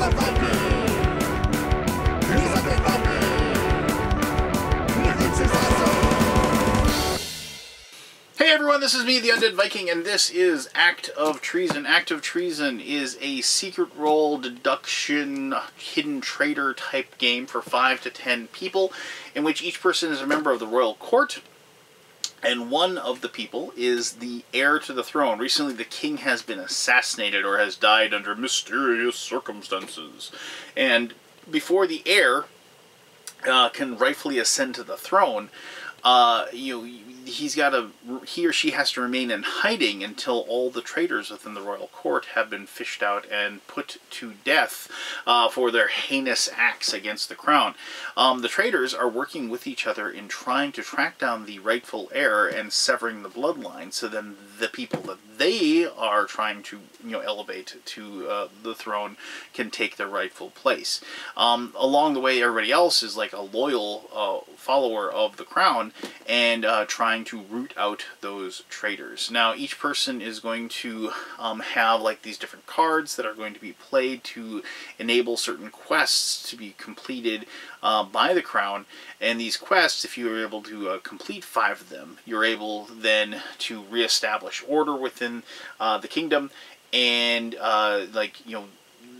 Hey everyone, this is me, the Undead Viking, and this is Act of Treason. Act of Treason is a secret role, deduction, hidden traitor type game for 5 to 10 people, in which each person is a member of the royal court, and one of the people is the heir to the throne. Recently the king has been assassinated or has died under mysterious circumstances, and before the heir can rightfully ascend to the throne, he or she has to remain in hiding until all the traitors within the royal court have been fished out and put to death for their heinous acts against the crown. The traitors are working with each other in trying to track down the rightful heir and severing the bloodline, so then the people that they are trying to elevate to the throne can take their rightful place. Along the way, everybody else is like a loyal follower of the crown and trying to root out those traitors. Now, each person is going to have like these different cards that are going to be played to enable certain quests to be completed by the crown. And these quests, if you are able to complete 5 of them, you're able then to reestablish order within the kingdom, and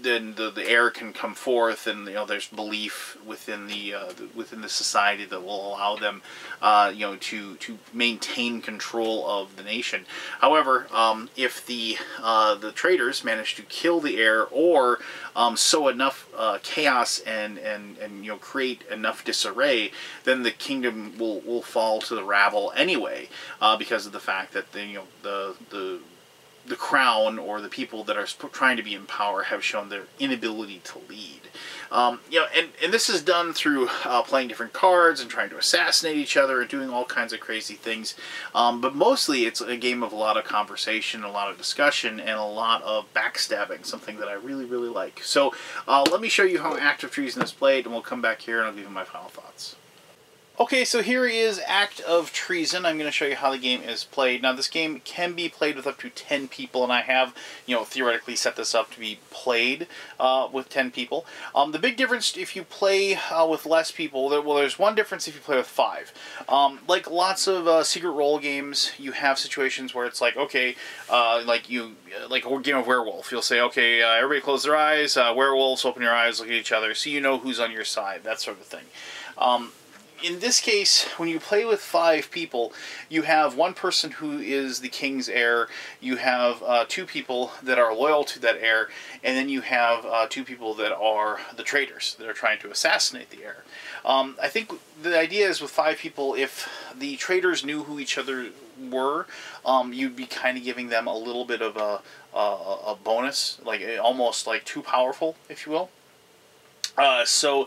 then the heir can come forth, and there's belief within the society that will allow them to maintain control of the nation. However, if the traitors manage to kill the heir or sow enough chaos and create enough disarray, then the kingdom will fall to the rabble anyway, because of the fact that the crown or the people that are trying to be in power have shown their inability to lead. And this is done through playing different cards and trying to assassinate each other and doing all kinds of crazy things. But mostly it's a game of a lot of conversation, a lot of discussion, and a lot of backstabbing, something that I really, really like. So let me show you how Act of Treason is played, and we'll come back here and I'll give you my final thoughts. Okay, so here is Act of Treason. I'm going to show you how the game is played. Now, this game can be played with up to 10 people, and I have, theoretically set this up to be played with 10 people. The big difference if you play with less people, there's one difference if you play with 5. Like lots of secret role games, you have situations where it's like, okay, like a game of werewolf. You'll say, okay, everybody close their eyes, werewolves, open your eyes, look at each other, so you know who's on your side, that sort of thing. In this case, when you play with 5 people, you have one person who is the king's heir, you have 2 people that are loyal to that heir, and then you have 2 people that are the traitors, that are trying to assassinate the heir. I think the idea is with 5 people, if the traitors knew who each other were, you'd be kind of giving them a little bit of a bonus, like almost like too powerful, if you will. So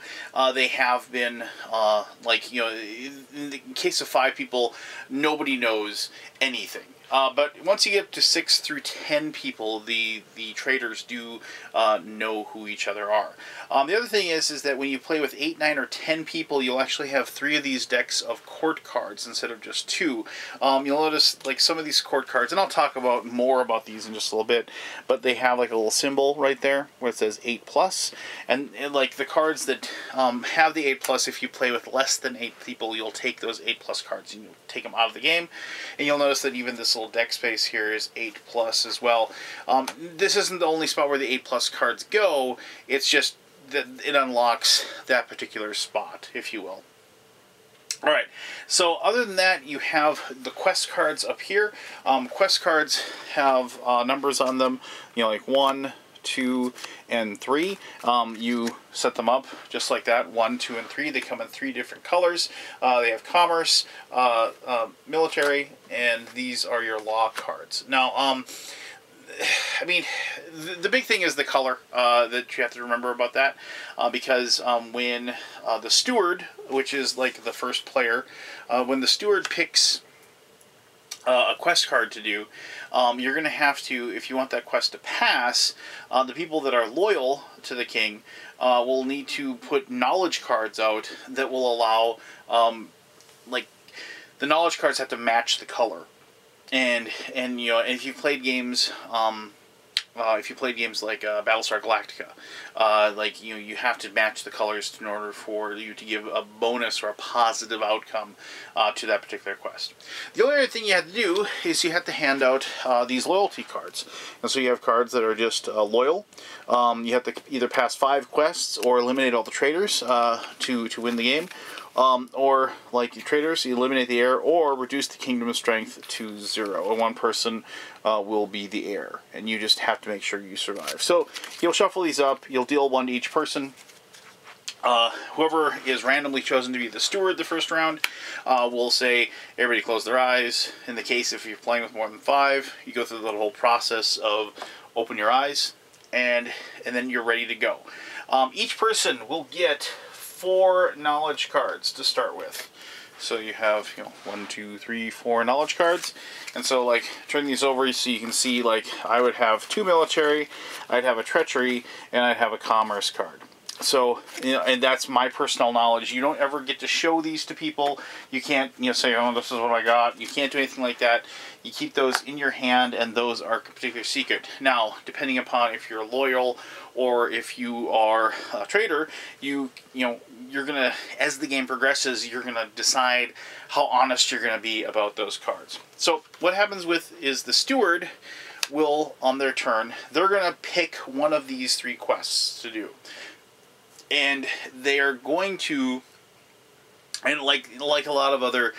they have been, in the case of 5 people, nobody knows anything. But once you get to 6 through 10 people, the traitors do know who each other are. The other thing is that when you play with 8, 9, or 10 people, you'll actually have 3 of these decks of court cards instead of just 2. You'll notice like some of these court cards, and I'll talk more about these in just a little bit, but they have like a little symbol right there where it says 8+, and like the cards that have the 8+, if you play with less than 8 people, you'll take those 8+ cards and you'll take them out of the game, and you'll notice that even this little deck space here is 8+ as well. This isn't the only spot where the 8+ cards go, it's just that it unlocks that particular spot, if you will. Alright, so other than that, you have the quest cards up here. Quest cards have numbers on them, like 1, 2, and 3. You set them up just like that, 1, 2, and 3. They come in 3 different colors. They have commerce, military, and these are your law cards. Now, I mean, the big thing is the color that you have to remember about that, because when the steward, which is like the first player, when the steward picks a quest card to do, you're going to have to, if you want that quest to pass, the people that are loyal to the king will need to put knowledge cards out that will allow, like, the knowledge cards have to match the color. And if you've played games if you played games like Battlestar Galactica, like you have to match the colors in order for you to give a bonus or a positive outcome to that particular quest. The only other thing you have to do is you have to hand out these loyalty cards, and so you have cards that are just loyal. You have to either pass 5 quests or eliminate all the traitors to win the game. Or, like your traders, you eliminate the heir, or reduce the kingdom strength to 0. And one person will be the heir, and you just have to make sure you survive. So, you'll shuffle these up, you'll deal 1 to each person. Whoever is randomly chosen to be the steward the first round will say, everybody close their eyes. In the case if you're playing with more than 5, you go through the whole process of open your eyes, and then you're ready to go. Each person will get 4 knowledge cards to start with. So you have, 1, 2, 3, 4 knowledge cards. And so, like, turn these over so you can see, like, I would have 2 military, I'd have a treachery, and I'd have a commerce card. So, and that's my personal knowledge. You don't ever get to show these to people. You can't, say, oh, this is what I got. You can't do anything like that. You keep those in your hand, and those are particularly secret. Now, depending upon if you're loyal or if you are a traitor, you're gonna, as the game progresses, you're gonna decide how honest you're gonna be about those cards. So, what happens is the steward will, on their turn, they're gonna pick one of these 3 quests to do. And they are going to, and like a lot of other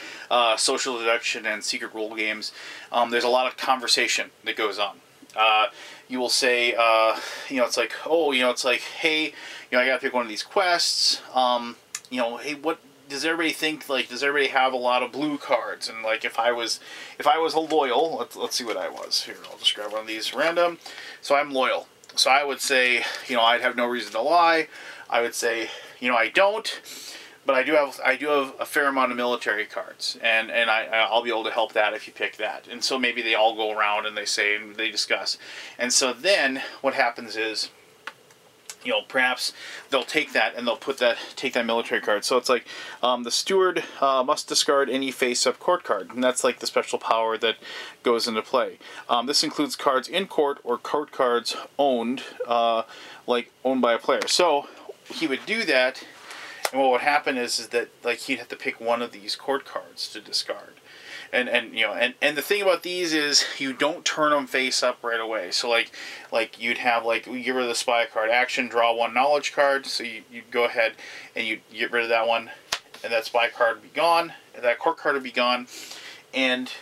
social deduction and secret role games, there's a lot of conversation that goes on. You will say, it's like, it's like, hey, I gotta pick one of these quests. Hey, what does everybody think? Like, does everybody have a lot of blue cards? And like, if I was a loyal, let's see what I was here. I'll just grab one of these random. So I'm loyal. So I would say, I'd have no reason to lie. I would say, I don't, but I do have a fair amount of military cards, and I'll be able to help that if you pick that. And so maybe they all go around and they discuss. And so then what happens is, perhaps they'll take that and they'll take that military card. So it's like, the steward must discard any face-up court card, and that's like the special power that goes into play. This includes cards in court or court cards owned by a player. So he would do that, and what would happen is that, like, he'd have to pick one of these court cards to discard. And the thing about these is you don't turn them face up right away. So like you'd have, like, we get rid of the spy card, action, draw 1 knowledge card. So you'd go ahead and you get rid of that one, and that spy card would be gone, and that court card would be gone, and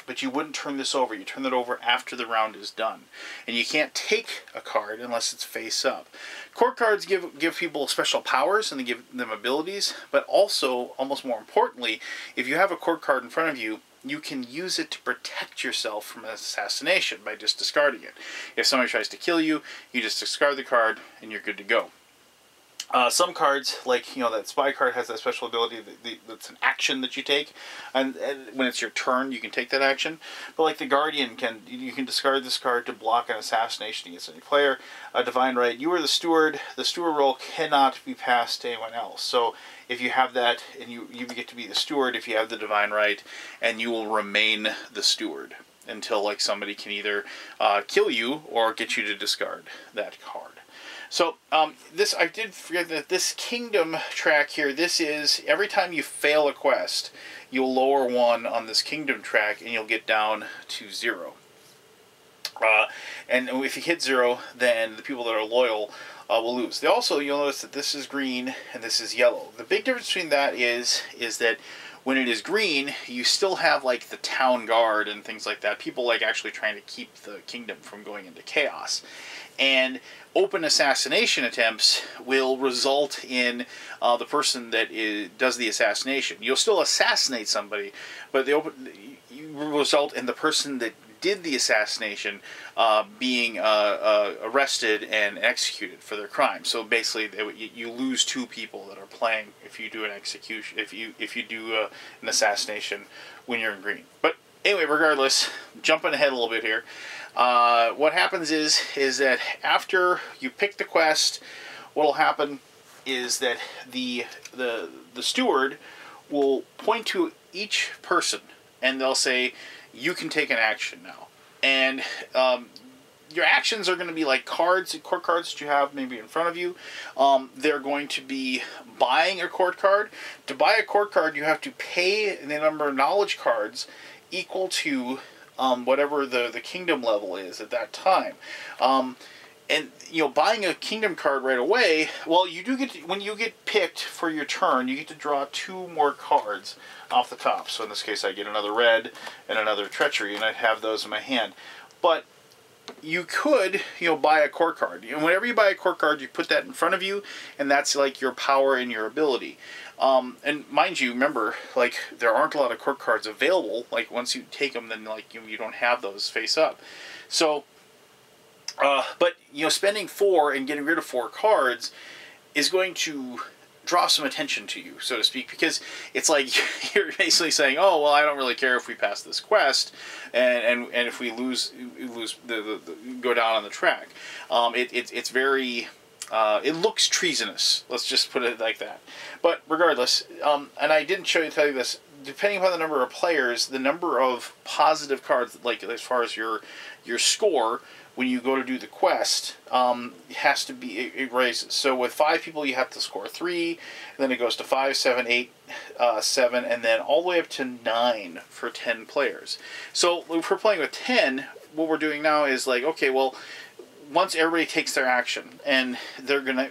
but you wouldn't turn this over. You turn that over after the round is done. And you can't take a card unless it's face up. Court cards give people special powers, and they give them abilities, but also, almost more importantly, if you have a court card in front of you, you can use it to protect yourself from an assassination by just discarding it. If somebody tries to kill you, you just discard the card and you're good to go. Some cards, like, that spy card has that special ability that's an action that you take, and when it's your turn, you can take that action. But like the Guardian, you can discard this card to block an assassination against any player. A Divine Right, you are the steward role cannot be passed to anyone else. So if you have that, and you get to be the steward if you have the Divine Right, and you will remain the steward until, like, somebody can either kill you or get you to discard that card. So, I did forget that this kingdom track here, this is, every time you fail a quest, you'll lower 1 on this kingdom track, and you'll get down to 0. And if you hit 0, then the people that are loyal will lose. You'll notice that this is green, and this is yellow. The big difference between that is that when it is green, you still have, like, the town guard and things like that. People, like, actually trying to keep the kingdom from going into chaos. And open assassination attempts will result in the person that does the assassination. You'll still assassinate somebody, but you result in the person that did the assassination being arrested and executed for their crime. So basically, you lose 2 people that are playing if you do an execution, if you do an assassination when you're in green. But anyway, regardless, jumping ahead a little bit here. What happens is that after you pick the quest, what will happen is that the steward will point to each person, and they'll say, you can take an action now. And your actions are going to be like cards, court cards that you have maybe in front of you. They're going to be buying a court card. To buy a court card, you have to pay the number of knowledge cards equal to whatever the kingdom level is at that time. And, you know, buying a kingdom card right away, well, you do get to, when you get picked for your turn, you get to draw 2 more cards off the top. So in this case, I get another red and another treachery, and I'd have those in my hand. But you could, you know, buy a court card. And whenever you buy a court card, you put that in front of you, and that's like your power and your ability. And mind you, remember, like, there aren't a lot of court cards available. Like, once you take them, then, like, you don't have those face up. So, but, you know, spending 4 and getting rid of 4 cards is going to draw some attention to you, so to speak, because it's like you're basically saying, oh, well, I don't really care if we pass this quest, and if we lose go down on the track. It's very, it looks treasonous, let's just put it like that. But regardless, and I didn't tell you this, depending upon the number of players, the number of positive cards, like as far as your score, when you go to do the quest, has to be, it raises. So with 5 people, you have to score 3, and then it goes to 5, 7, 8, 7, and then all the way up to 9 for 10 players. So if we're playing with 10, what we're doing now is like, okay, well, once everybody takes their action, and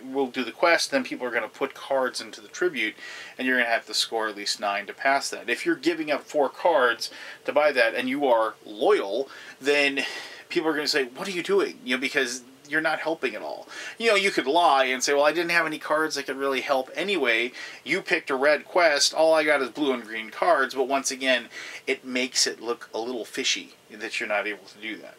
we'll do the quest, then people are gonna put cards into the tribute, and you're gonna have to score at least 9 to pass that. If you're giving up 4 cards to buy that, and you are loyal, then people are going to say, what are you doing? You know, because you're not helping at all. You know, you could lie and say, well, I didn't have any cards that could really help anyway. You picked a red quest. All I got is blue and green cards. But once again, it makes it look a little fishy that you're not able to do that.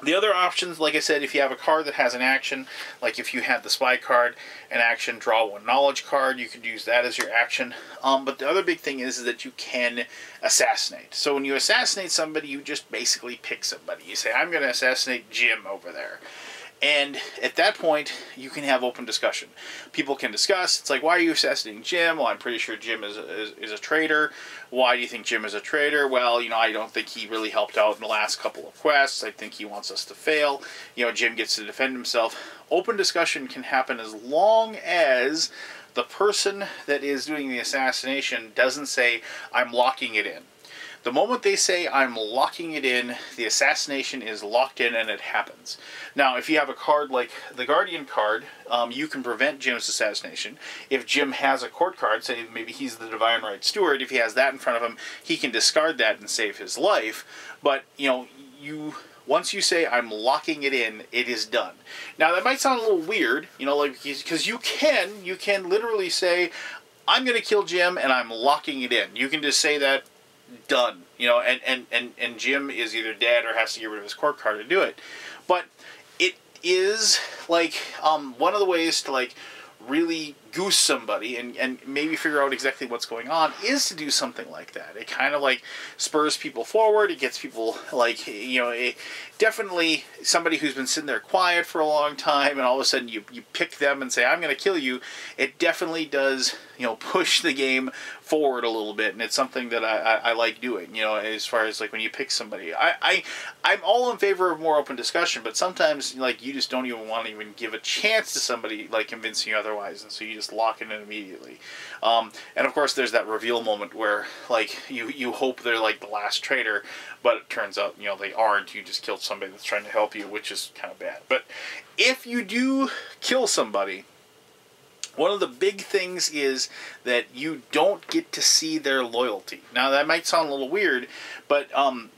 The other options, like I said, if you have a card that has an action, like if you had the spy card, an action, draw 1 knowledge card, you could use that as your action. But the other big thing is that you can assassinate. So when you assassinate somebody, you just basically pick somebody. You say, I'm going to assassinate Jim over there. And at that point, you can have open discussion. People can discuss. It's like, why are you assassinating Jim? Well, I'm pretty sure Jim is a traitor. Why do you think Jim is a traitor? Well, you know, I don't think he really helped out in the last couple of quests. I think he wants us to fail. You know, Jim gets to defend himself. Open discussion can happen as long as the person that is doing the assassination doesn't say, I'm locking it in. The moment they say, I'm locking it in, the assassination is locked in and it happens. Now, if you have a card like the Guardian card, you can prevent Jim's assassination. If Jim has a court card, say maybe he's the Divine Right Steward, if he has that in front of him, he can discard that and save his life. But, you know, once you say, I'm locking it in, it is done. Now, that might sound a little weird, you know, like, because you can literally say, I'm going to kill Jim and I'm locking it in. You can just say that, done, you know, and Jim is either dead or has to get rid of his court card to do it. But it is like one of the ways to like really goose somebody and maybe figure out exactly what's going on is to do something like that. It kind of like spurs people forward. It gets people like, you know, definitely somebody who's been sitting there quiet for a long time and all of a sudden you pick them and say, I'm going to kill you. It definitely does, you know, push the game forward a little bit, and it's something that I like doing, you know, as far as like when you pick somebody. I'm all in favor of more open discussion, but sometimes like you just don't even want to even give a chance to somebody like convincing you otherwise, and so you just lock it in immediately. And of course there's that reveal moment where like you hope they're like the last traitor, but it turns out, you know, they aren't. You just killed somebody that's trying to help you, which is kind of bad. But if you do kill somebody, one of the big things is that you don't get to see their loyalty. Now, that might sound a little weird, but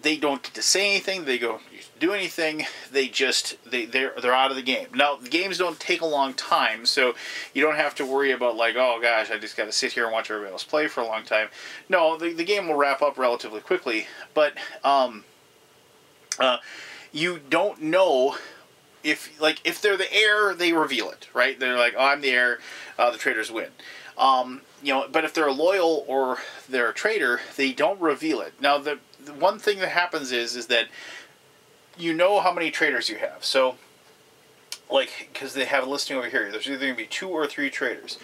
they don't get to say anything. They don't do anything. They just, they're out of the game. Now, the games don't take a long time, so you don't have to worry about like, oh gosh, I just got to sit here and watch everybody else play for a long time. No, the game will wrap up relatively quickly, but you don't know if they're the heir, they reveal it, right? They're like, oh, I'm the heir, the traitors win. You know, but if they're loyal or they're a traitor, they don't reveal it. Now, the one thing that happens is that you know how many traitors you have. So, like, because they have a listing over here, there's either going to be 2 or 3 traitors.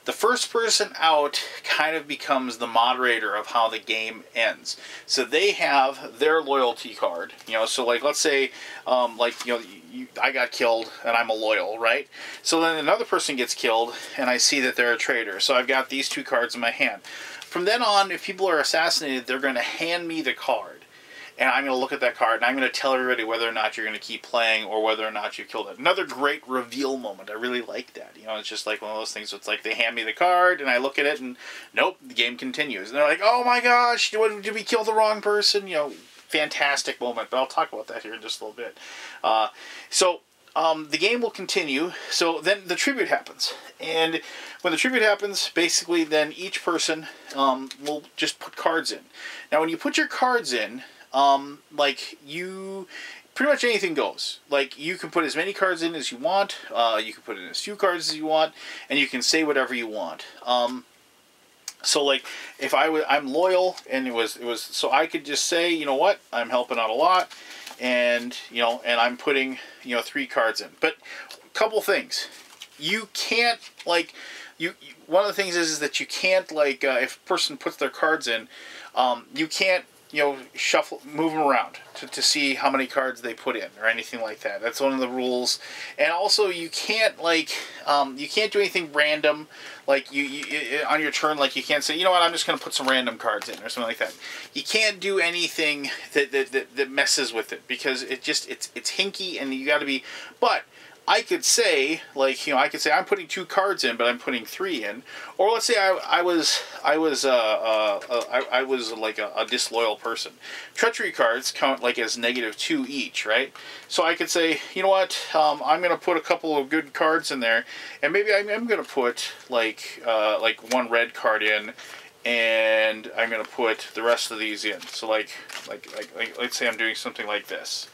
The first person out kind of becomes the moderator of how the game ends. So they have their loyalty card. You know, so like let's say, like you know, I got killed and I'm a loyal, right? So then another person gets killed and I see that they're a traitor. So I've got these two cards in my hand. From then on, if people are assassinated, they're going to hand me the card. And I'm going to look at that card, and I'm going to tell everybody whether or not you're going to keep playing or whether or not you killed it. Another great reveal moment. I really like that. You know, it's just like one of those things. It's like they hand me the card, and I look at it, and nope, the game continues. And they're like, oh my gosh, did we kill the wrong person? You know, fantastic moment. But I'll talk about that here in just a little bit. The game will continue. So then the tribute happens. And when the tribute happens, basically then each person will just put cards in. Now when you put your cards in, like you, pretty much anything goes. Like you can put as many cards in as you want. You can put in as few cards as you want. And you can say whatever you want. So like if I'm loyal and it was so I could just say, you know what, I'm helping out a lot. And, you know, and I'm putting, you know, 3 cards in. But a couple things. You can't, like, one of the things is that you can't, like, if a person puts their cards in, you can't, you know, move them around to see how many cards they put in or anything like that. That's one of the rules. And also you can't, like, you can't do anything random. Like, you on your turn, like, you can't say, you know what, I'm just going to put some random cards in or something like that. You can't do anything that messes with it because it's hinky and you got to be, but I could say, like, you know, I could say I'm putting 2 cards in, but I'm putting 3 in. Or let's say I was like a disloyal person. Treachery cards count like as -2 each, right? So I could say, you know what, I'm going to put a couple of good cards in there, and maybe I'm going to put like 1 red card in, and I'm going to put the rest of these in. So like let's say I'm doing something like this.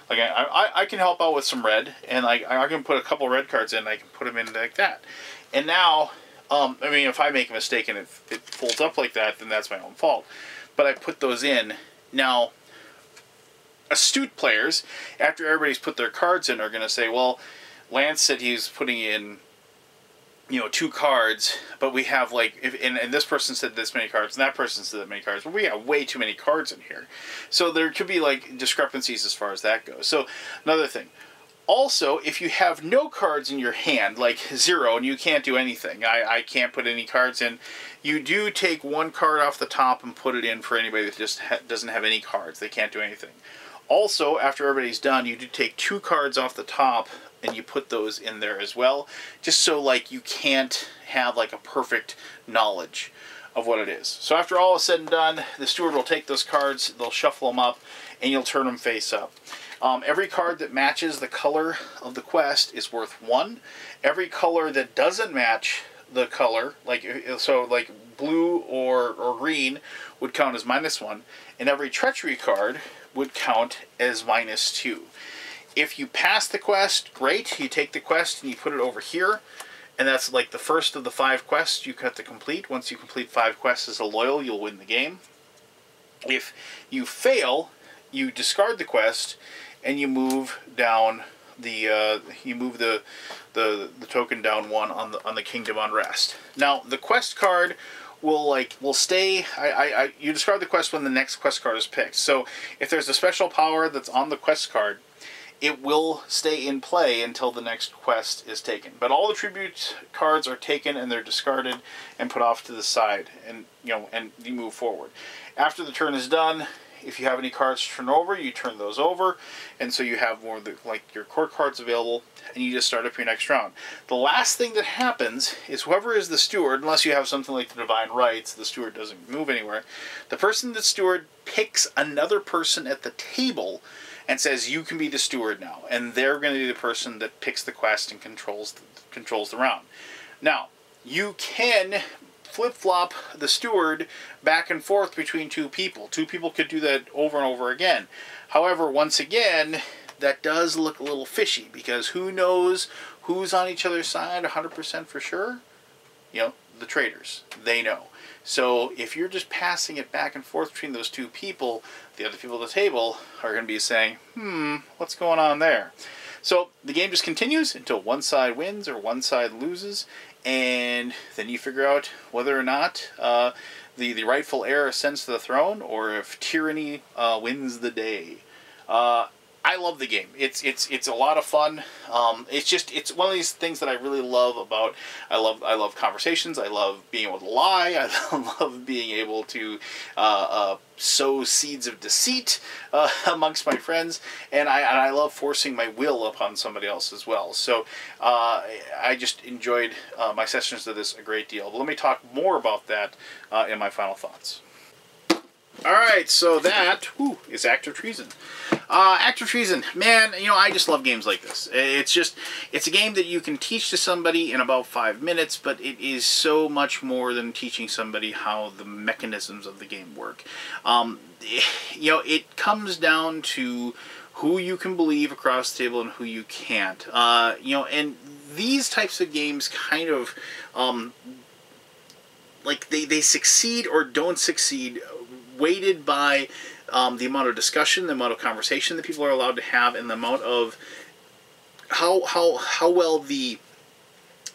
Like I can help out with some red, and I can put a couple red cards in, and I can put them in like that. And now, I mean, if I make a mistake and it folds up like that, then that's my own fault. But I put those in. Now, astute players, after everybody's put their cards in, are going to say, well, Lance said he's putting in, you know, 2 cards, but we have like, and this person said this many cards, and that person said that many cards, but we have way too many cards in here. So there could be like discrepancies as far as that goes. So another thing. Also, if you have no cards in your hand, like 0, and you can't do anything, I can't put any cards in, you do take 1 card off the top and put it in for anybody that just doesn't have any cards. They can't do anything. Also, after everybody's done, you do take 2 cards off the top and you put those in there as well, just so like you can't have like a perfect knowledge of what it is. So after all is said and done, the steward will take those cards, they'll shuffle them up, and you'll turn them face up. Every card that matches the color of the quest is worth 1. Every color that doesn't match the color, like blue or green, would count as -1, and every treachery card would count as -2. If you pass the quest, great. You take the quest and you put it over here, and that's like the first of the 5 quests you have to complete. Once you complete 5 quests as a loyal, you'll win the game. If you fail, you discard the quest and you move down the token down 1 on the Kingdom Unrest. Now the quest card will stay. You discard the quest when the next quest card is picked. So if there's a special power that's on the quest card, it will stay in play until the next quest is taken. But all the tribute cards are taken and they're discarded and put off to the side, and you move forward. After the turn is done, if you have any cards to turn over, you turn those over, and so you have more of your core cards available, and you just start up your next round. The last thing that happens is whoever is the steward, unless you have something like the Divine Rights, the steward doesn't move anywhere. The person that's steward picks another person at the table and says, you can be the steward now. And they're going to be the person that picks the quest and controls the round. Now, you can flip-flop the steward back and forth between 2 people. 2 people could do that over and over again. However, once again, that does look a little fishy, because who knows who's on each other's side 100% for sure? You know, the traitors. They know. So if you're just passing it back and forth between those 2 people, the other people at the table are going to be saying, what's going on there? So the game just continues until one side wins or one side loses, and then you figure out whether or not the rightful heir ascends to the throne, or if tyranny wins the day. I love the game. It's a lot of fun. It's one of these things that I really love about. I love conversations. I love being able to lie. I love being able to sow seeds of deceit amongst my friends, and I love forcing my will upon somebody else as well. So I just enjoyed my sessions of this a great deal. But let me talk more about that in my final thoughts. Alright, so that is Act of Treason. Act of Treason, man, I just love games like this. It's a game that you can teach to somebody in about 5 minutes, but it is so much more than teaching somebody how the mechanisms of the game work. It comes down to who you can believe across the table and who you can't. And these types of games kind of, they succeed or don't succeed weighted by the amount of discussion, the amount of conversation that people are allowed to have, and the amount of how well the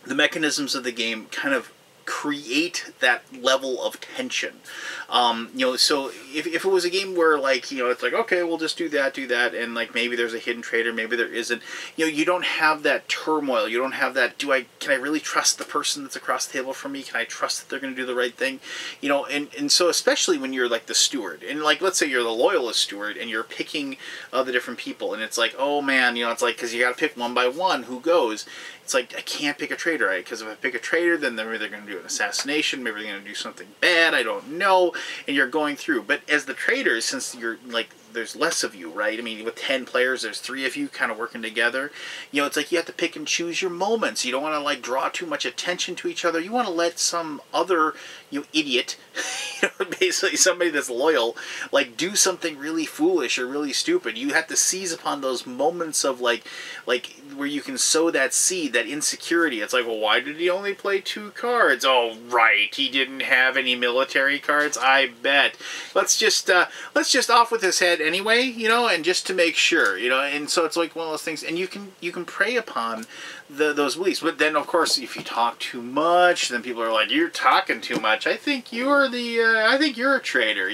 mechanisms of the game kind of create that level of tension. So if it was a game where, it's like, okay, we'll just do that, and maybe there's a hidden traitor, maybe there isn't. You don't have that turmoil. You don't have that, can I really trust the person that's across the table from me? Can I trust that they're going to do the right thing? And so especially when you're the steward, and let's say you're the loyalist steward, and you're picking the different people, and it's like, oh man, it's because you got to pick one by one who goes. It's like, I can't pick a traitor, right? Because if I pick a traitor, then they're either going to do an assassination, maybe they're going to do something bad, I don't know, and you're going through. But as the traitors, since you're, there's less of you, right? I mean, with 10 players, there's 3 of you kind of working together. It's like you have to pick and choose your moments. You don't want to, draw too much attention to each other. You want to let some other, idiot, basically somebody that's loyal, do something really foolish or really stupid. You have to seize upon those moments of, where you can sow that seed, that insecurity. It's like, well, why did he only play 2 cards? Oh, right, he didn't have any military cards, I bet. Let's just off with his head anyway, and just to make sure, and so it's like one of those things, and you can prey upon those beliefs. But then, of course, if you talk too much, then people are like, you're talking too much. I think you're a traitor,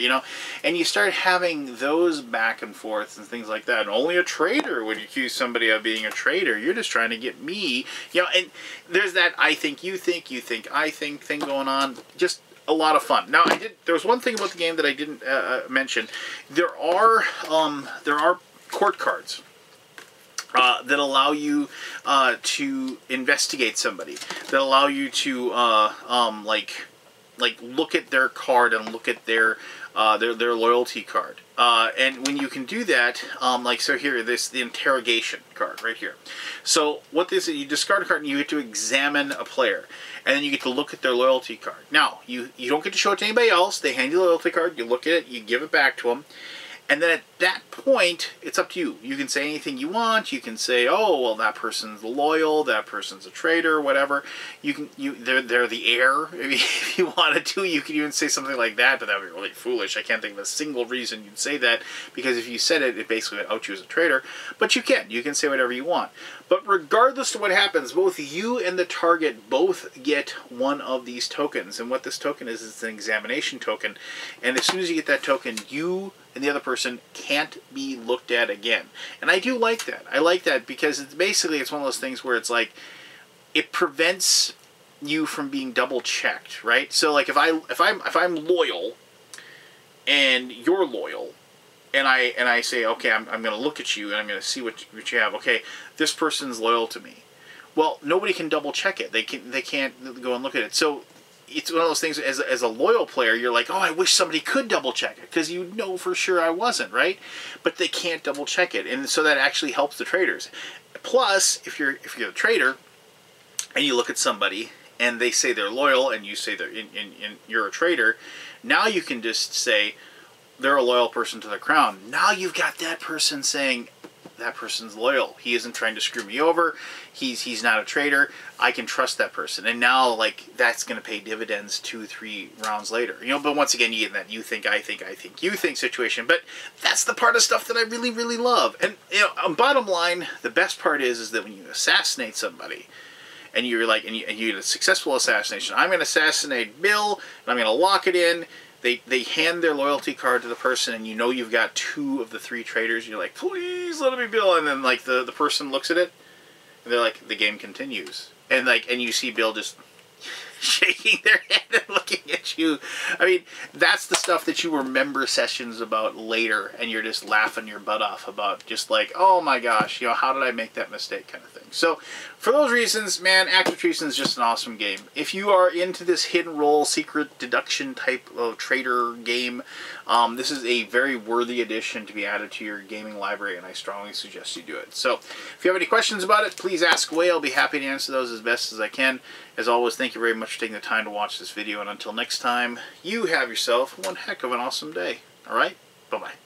and you start having those back and forths and things like that. And only a traitor would accuse somebody of being a traitor. You're just trying to get me, and there's that I think, you think I think thing going on. Just a lot of fun. Now, there was one thing about the game that I didn't mention. There are court cards that allow you to investigate somebody, that allow you to look at their card and look at their loyalty card. And when you can do that, so here, the interrogation card right here. So what this is, you discard a card and you get to examine a player, and then you get to look at their loyalty card. Now, you don't get to show it to anybody else. They hand you the loyalty card, you look at it, you give it back to them. And then at that point, it's up to you. You can say anything you want. You can say, oh, well, that person's loyal, that person's a traitor, whatever. They're the heir. If you wanted to, you could even say something like that, but that would be really foolish. I can't think of a single reason you'd say that, because if you said it, it basically would out you as a traitor. But you can say whatever you want. But regardless of what happens, both you and the target both get one of these tokens. And what this token is, it's an examination token. And as soon as you get that token, you and the other person can't be looked at again. And I do like that. I like that because it's one of those things where it's like, it prevents you from being double checked, right? So if I'm loyal and you're loyal, and I say, okay, I'm going to look at you and I'm going to see what you have. Okay, this person's loyal to me. Well, nobody can double check it. They can't go and look at it. So it's one of those things, as a loyal player, you're like, oh, I wish somebody could double check it, because you know for sure I wasn't, right? But they can't double check it, and so that actually helps the traders. Plus, if you're a trader and you look at somebody and they say they're loyal and you say you're a traitor, now you can just say they're a loyal person to the crown. Now you've got that person saying, that person's loyal. He isn't trying to screw me over. He's not a traitor. I can trust that person. And now, that's going to pay dividends 2-3 rounds later. But once again, you get that you think, I think you think situation. But that's the part of stuff that I really, really love. And, bottom line, the best part is that when you assassinate somebody, and you're like, and you get a successful assassination. I'm going to assassinate Bill, and I'm going to lock it in. They hand their loyalty card to the person, and you know you've got 2 of the 3 traitors. You're like, please let it be Bill. And then like the person looks at it, and they're like, the game continues. And like, and you see Bill just shaking their head and looking at you. I mean, that's the stuff that you remember sessions about later, and you're just laughing your butt off about, just like, oh my gosh, you know, how did I make that mistake, kind of thing. So for those reasons, man, Act of Treason is just an awesome game. If you are into this hidden role, secret deduction type of traitor game, this is a very worthy addition to be added to your gaming library, and I strongly suggest you do it. So if you have any questions about it, please ask away. I'll be happy to answer those as best as I can. As always, thank you very much for taking the time to watch this video, and until next time, you have yourself one heck of an awesome day. Alright? Bye-bye.